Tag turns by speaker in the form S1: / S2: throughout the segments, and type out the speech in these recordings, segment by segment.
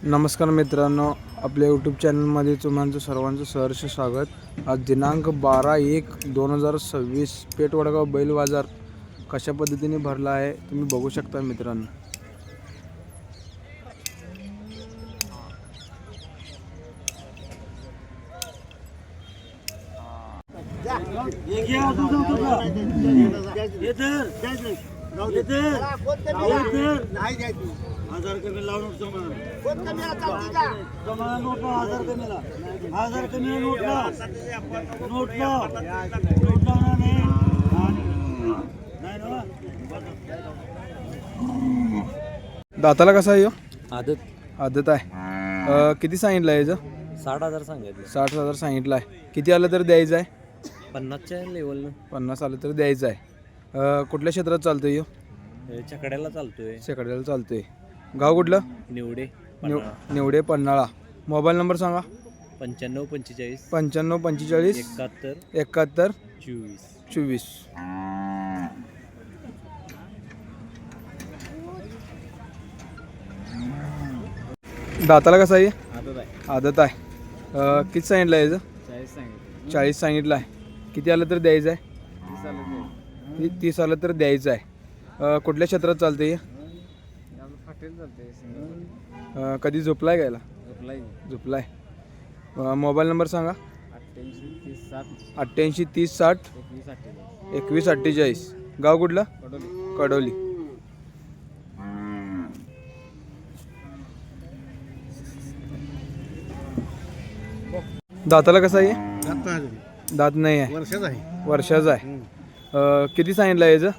S1: नमस्कार मित्रांनो, आपल्या यूट्यूब चॅनलमध्ये तुमचं सर्वांचं सहर्ष स्वागत। आज दिनांक 12/1/2026 पेठ वडगाव बैल बाजार कशा पद्धतीने भरला आहे तुम्ही बघू शकता मित्रांनो।
S2: हजार कमी लावून हजार कमी नोट
S1: दाताला कसा आहे ह्यो?
S3: आदत
S1: आहे। किती सांगितलं आहे याचं?
S3: 60,000 सांगितलं।
S1: 60,000 सांगितलं आहे। किती आलं तर द्यायचं आहे?
S3: 50च्या लेवलनं
S1: 50 आलं तर द्यायचं आहे। कुठल्या क्षेत्रात चालतोय ह्यो?
S3: छकड्याला चालतोय।
S1: शेकड्याला चालतोय। गाव कुठलं?
S3: निवडे
S1: निवडे पन्हाळा। मोबाईल नंबर सांगा।
S3: 95 45
S1: 95 45
S3: 71
S1: 71
S3: 24।
S1: दाताला कसा आहे?
S3: आदत आहे।
S1: आदत आहे। किती सांगितलं आहे याचं?
S3: 40 सांगितलं।
S1: 40 सांगितलं आहे। किती आलं तर द्यायचं आहे? 30 आलं तर द्यायचं आहे। कुठल्या क्षेत्रात चालतं हे? कधी झोपलाय गायला? झोपलाय। मोबाईल नंबर सांगा। 88 30 60 21 48। गाव कुठलं? कडोली। दाताला कसा आहे? दात नाही आहे। वर्षाचा आहे। किती सांगितलं आहे याचं?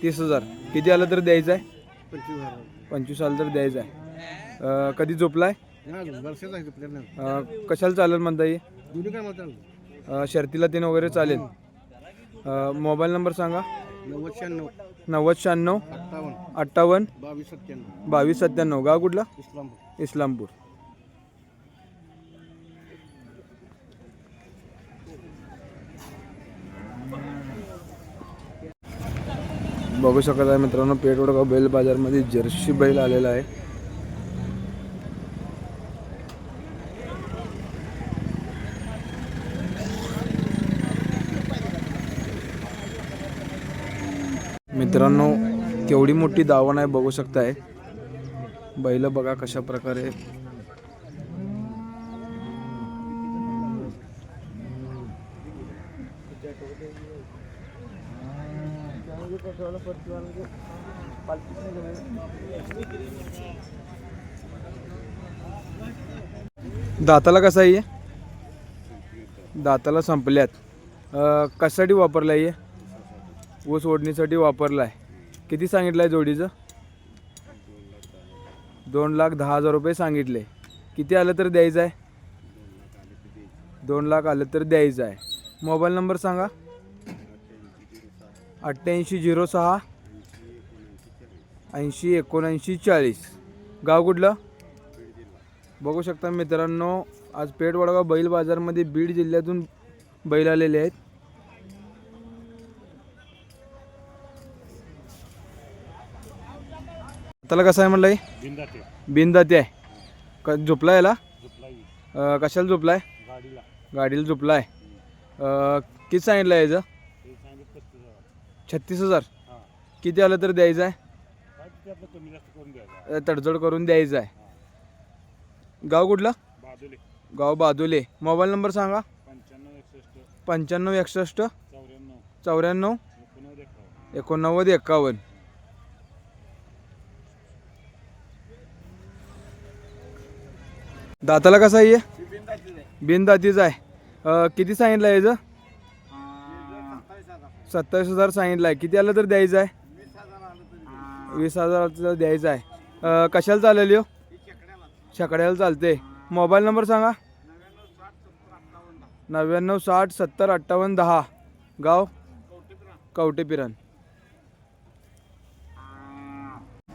S1: 30,000। किती आलं तर द्यायचं आहे? 25 आलं तर द्यायचं आहे। कधी झोपलाय? कशाला चालेल म्हणता ये? शर्तीला तीन वगैरे चालेल। मोबाईल नंबर सांगा। 90 96 58 22 97। गाव कुठलं? इस्लामपूर। बघू शकत आहे मित्रांनो, पेठ वडगाव बैल बाजारमध्ये जर्सी बैल आलेला आहे। मित्रांनो, केवढी मोठी दावण आहे बघू शकताय। बैल बघा कशा प्रकारे दाताला कसा आहे? दाताला संपल्यात। कशासाठी वापरला आहे? ऊस ओढणीसाठी वापरला आहे। किती सांगितलं आहे जोडीचं? 2,10,000 रुपये सांगितले। किती आलं तर द्यायचं आहे? 2 लाख आलं तर द्यायचं आहे। मोबाईल नंबर सांगा। 88 06 80 79 40। गाव कुठलं? बघू शकता मित्रांनो, आज पेठ वडगाव बैल बाजारमध्ये बीड जिल्ह्यातून बैल आलेले आहेत। त्याला कसं आहे म्हणलं? बिनदाती आहे। झोपला याला? कशाला झोपलाय? गाडीला झोपलाय। किती सांगितलं आहे याचं? 36,000। किती आलं तर द्यायचं आहे? तडजोड करून द्यायचं आहे। गाव कुठलं? गाव बादुले। मोबाईल नंबर सांगा। 95 61 94 89 51। दाताला कसा आहे? बिनदातीचा आहे। किती सांगितलं आहे याचं? 27,000 सांगितलं आहे। किती आलं तर द्यायचं आहे? 20,000 द्यायचं आहे। कशाला चालेल हो? छकड्याला चालते। मोबाईल नंबर सांगा। 99 60 70 58 10। गाव कवटेपिरण।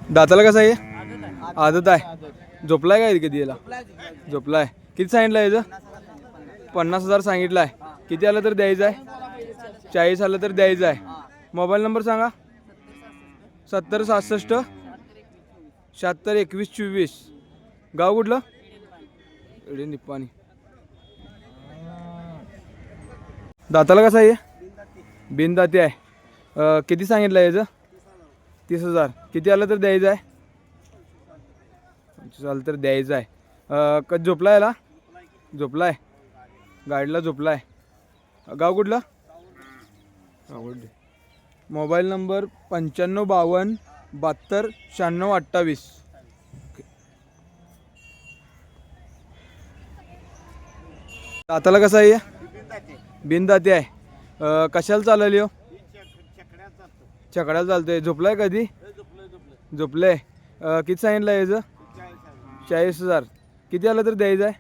S1: दाताला कसा आहे? आदत आहे। झोपलाय काय कधी याला? झोपलाय। किती सांगितलं याचं? 50,000 सांगितलं आहे। किती आलं तर द्यायचं आहे? 40 आलं तर द्यायचं आहे। मोबाईल नंबर सांगा। 70 67 76 21 24। गाव कुठलं? एवढे निप्पाणी. दाताला कसं आहे? बिनदाती आहे. किती सांगितलं याचं? 30,000. किती आलं तर द्यायचं आहे? 25 आलं तर द्यायचं आहे. कधी झोपला याला? झोपला आहे. गाडीला झोपला आहे. गाव कुठलं? आवडले. Mobile number 9552 72 96 28. दाताला कसं आहे? बिनदाती आहे. कशाला चालली हो? छकड्याला चालतोय. झोपलाय कधी? झोपलंय. किती सांगितलं याचं? 40,000. किती आलं तर द्यायचं आहे?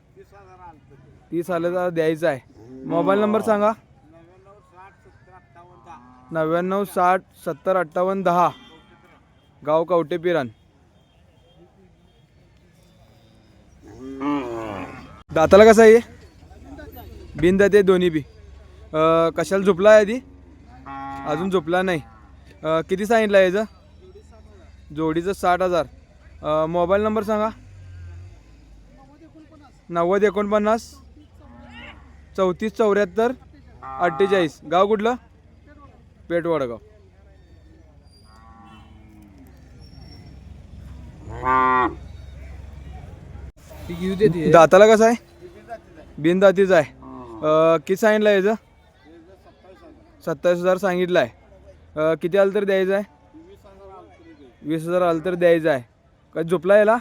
S1: 30 आलं तर द्यायचं आहे. मोबाईल नंबर सांगा. 99 60 70 58 10. गाव कवटे पिरान. दाताला कसं आहे? बिनदाती आहे दोन्ही बी. कशाला झोपला आहे आधी? अजून झोपला नाही. किती सांगितलं याचं? जोडीचं 60,000. मोबाईल नंबर सांगा. 90 49 34 74 48. गाव कुठलं? पेठ वडगाव. दाताला कसं आहे? बिनदातीच आहे. किती सांगितलं याचं? 27,000 सांगितलं आहे. किती आलं तर द्यायचं आहे? 20,000 आलं तर द्यायचं आहे. कधी झोपला याला?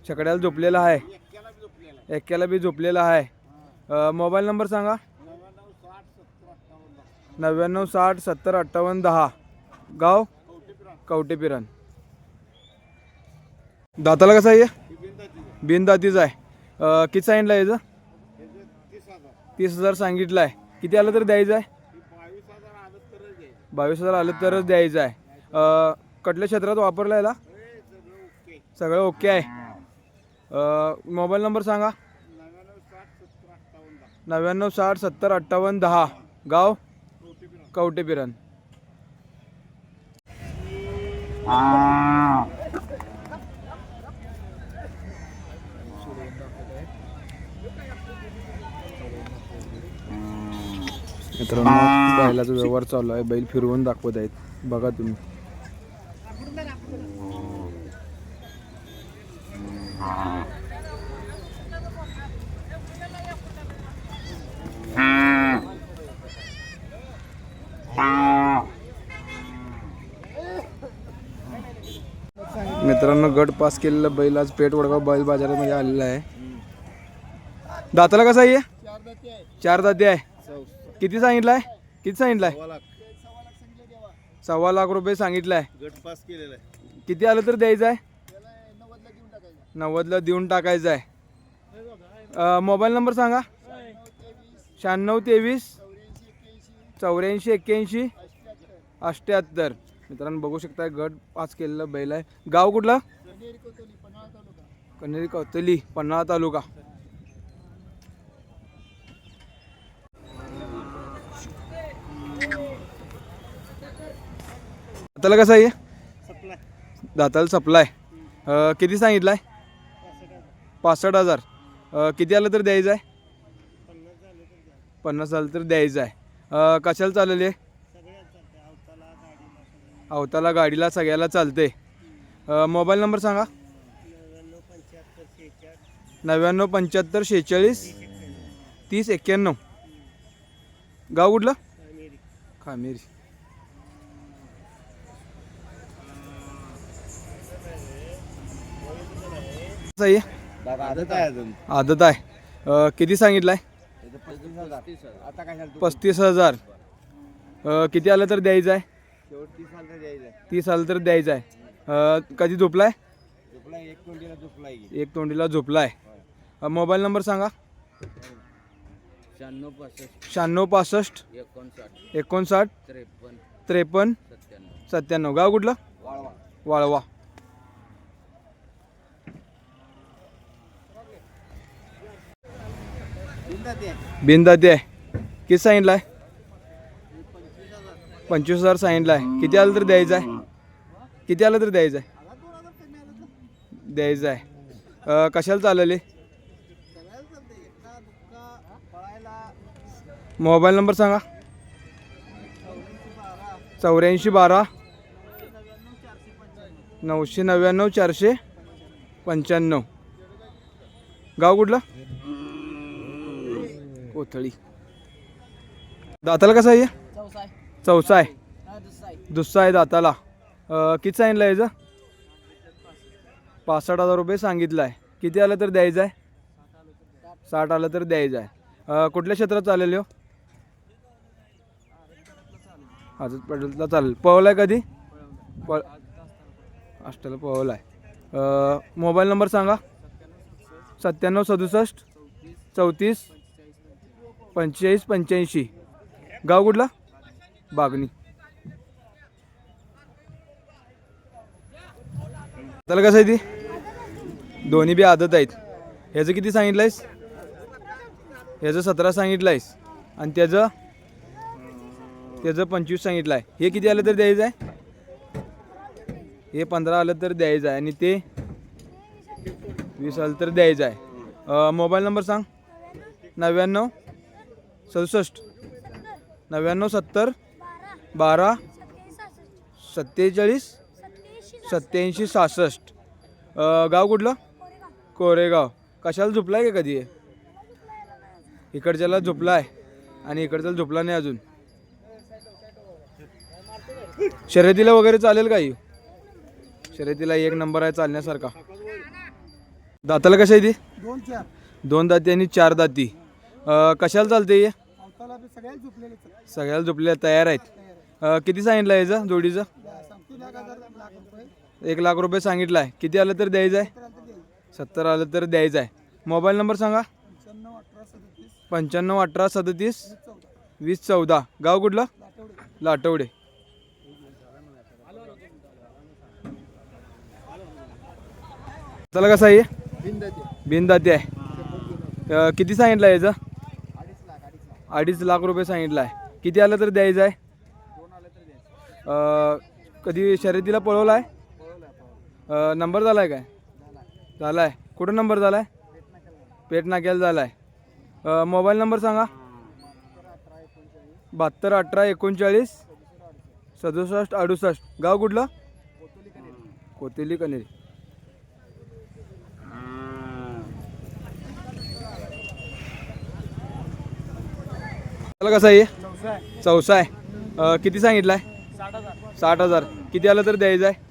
S1: छकड्याला झोपलेला आहे. एक्क्याला बी झोपलेला आहे. मोबाईल नंबर सांगा. 99 60 70 58 10. गाव कवटे पिरान. दाताला कसं आहे? बिनदातीच आहे. किती सांगितलं याचं? 30,000 सांगितलं आहे. किती आलं तर द्यायचं आहे? 22,000 आलं तरच द्यायचं आहे. कुठल्या क्षेत्रात वापरलं याला? सगळं ओके आहे. मोबाईल नंबर सांगा. 99 60 70 58 10. गाव कवटे पिरान. मित्रांनो बैलाचा व्यवहार चालू आहे. बैल फिरवून दाखवत आहेत. बघा तुम्ही. मित्रांनो गट पास केलेला बैल आज पेठ वडगाव बैल बाजारामध्ये आलेला आहे. दाताला कसा आहे? 4 दाती आहे. किती सांगितलाय? किती सांगितलाय? 1.25 लाख रुपये सांगितलाय.
S2: गट पास केलेला आहे.
S1: किती आलं तर द्यायचं आहे? 90ला देऊन टाकायचं आहे. मोबाईल नंबर सांगा. 96 23 84 81 78. मित्रांनो बघू शकता गट पास केलेला बैल आहे. गाव कुठलं? कन्हेरी कोतली पन्हाळा तालुका. दाताला कसं आहे? दाताला सप्लाय. किती सांगितलाय? 65,000. किती आलं तर द्यायचं आहे? 50 आलं तर द्यायचं आहे. कशाला चालेल आहे? अवताला गाडीला सगळ्याला चालते. मोबाईल नंबर सांगा. 99 75 46 30 91. गाव कुठलं? खामेरी.
S2: आदत आहे अजून.
S1: आदत आहे. किती सांगितलाय? 35,000. किती आलं तर द्यायचं आहे? 30 आलं तर द्यायचं आहे. कधी झोपलाय? एक तोंडीला झोपलाय. मोबाईल नंबर सांगा. 96 65 59 53 97. गाव कुठलं? वाळवा. बिनदाती आहे. किती सांगितलं आहे? 25,000 सांगितलं आहे. किती आलं तर द्यायचं आहे? किती आलं तर द्यायचं आहे? द्यायचं आहे. कशाला चालले? मोबाईल नंबर सांगा. 8412 999 495. गाव कुठलं? कोथळी. दाताला कसं आहे? चौसा आहे. दुसरा आहे दाताला. किती सांगितलं आहे याचं? 65,000 रुपये सांगितलं आहे. किती आलं तर द्यायचं आहे? 60 आलं तर द्यायचं आहे. कुठल्या क्षेत्रात चालेल हो? आजच पडला चालेल. पळवला आहे कधी? अष्टाला पळवला आहे. मोबाईल नंबर सांगा. 97 67 34 45 85. गाव कुठला? बागणी. त्याला कसं आहे ती? दोन्ही बी आदत आहेत. ह्याचं किती सांगितलं आहेस? ह्याचं 17 सांगितलं आहेस आणि त्याचं 25 सांगितलं आहे. हे किती आलं तर द्यायचं आहे? हे 15 आलं तर द्यायचं आहे आणि ते 20 आलं तर द्यायचं आहे. मोबाईल नंबर सांग. 99 67 99 70 12 47 87 66. गाव कुठलं? कोरेगाव. कशाला झोपला आहे का कधी? इकडच्याला झोपला आहे आणि इकडच्याला झोपला नाही अजून. शर्यतीला वगैरे चालेल काही? शर्यतीला एक नंबर आहे चालण्यासारखा. दाताला कशा आहे ती? 2 दाती आणि 4 दाती. कशाला चालते हे? सगळ्याला झोपलेल्या तयार आहेत. किती सांगितलं आहे याचं जोडीचं? 1 लाख रुपये सांगितलं आहे. किती आलं तर द्यायचं आहे? 70 आलं तर द्यायचं आहे. मोबाईल नंबर सांगा. 95 18 37 20 14. गाव कुठलं? लाटवडे. त्याला कसं आहे? बिनदाती आहे. किती सांगितलं आहे याचं? 2.5 लाख रुपये सांगितलं आहे. किती आलं तर द्यायचं आहे? कधी शर्यतीला पळवला आहे? नंबर झाला आहे काय? झाला आहे. कुठं नंबर झाला आहे? पेट नाक्याला झाला आहे. मोबाईल नंबर सांगा. 72 18 39 67 68. गाव कुठलं? कोतेली कनेरी. त्याला कसं आहे? चौसा आहे. किती सांगितलं आहे? 60,000. किती आलं तर द्यायचं आहे?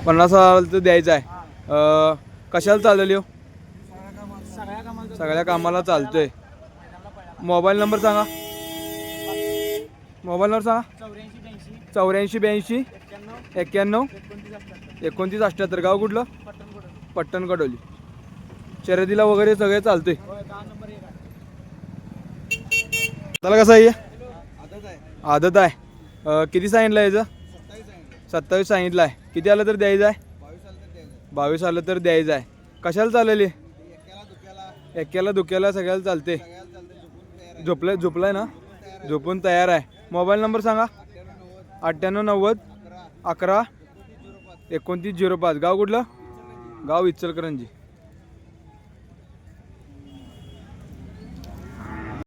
S1: 50,000 तर द्यायचं आहे. कशाला चाललेली हो? सगळ्या कामाला चालतोय. मोबाईल नंबर सांगा. मोबाईल नंबर सांगा. 84 82 91 29 78. गाव कुठलं? पट्टण कडोली. शर्यतीला वगैरे सगळे चालतोय. त्याला कसं आहे? आदत आहे. किती सांगितलं याचं? 27 सांगितलं आहे. किती आलं तर द्यायचं आहे? 22 आलं तर द्यायचं आहे. कशाला चालेल? एक्याला दुक्याला सगळ्याला चालते. झोपलाय ना? झोपून तयार आहे. मोबाईल नंबर सांगा. 98 90 11 29 05. गाव कुठलं? गाव इचलकरंजी.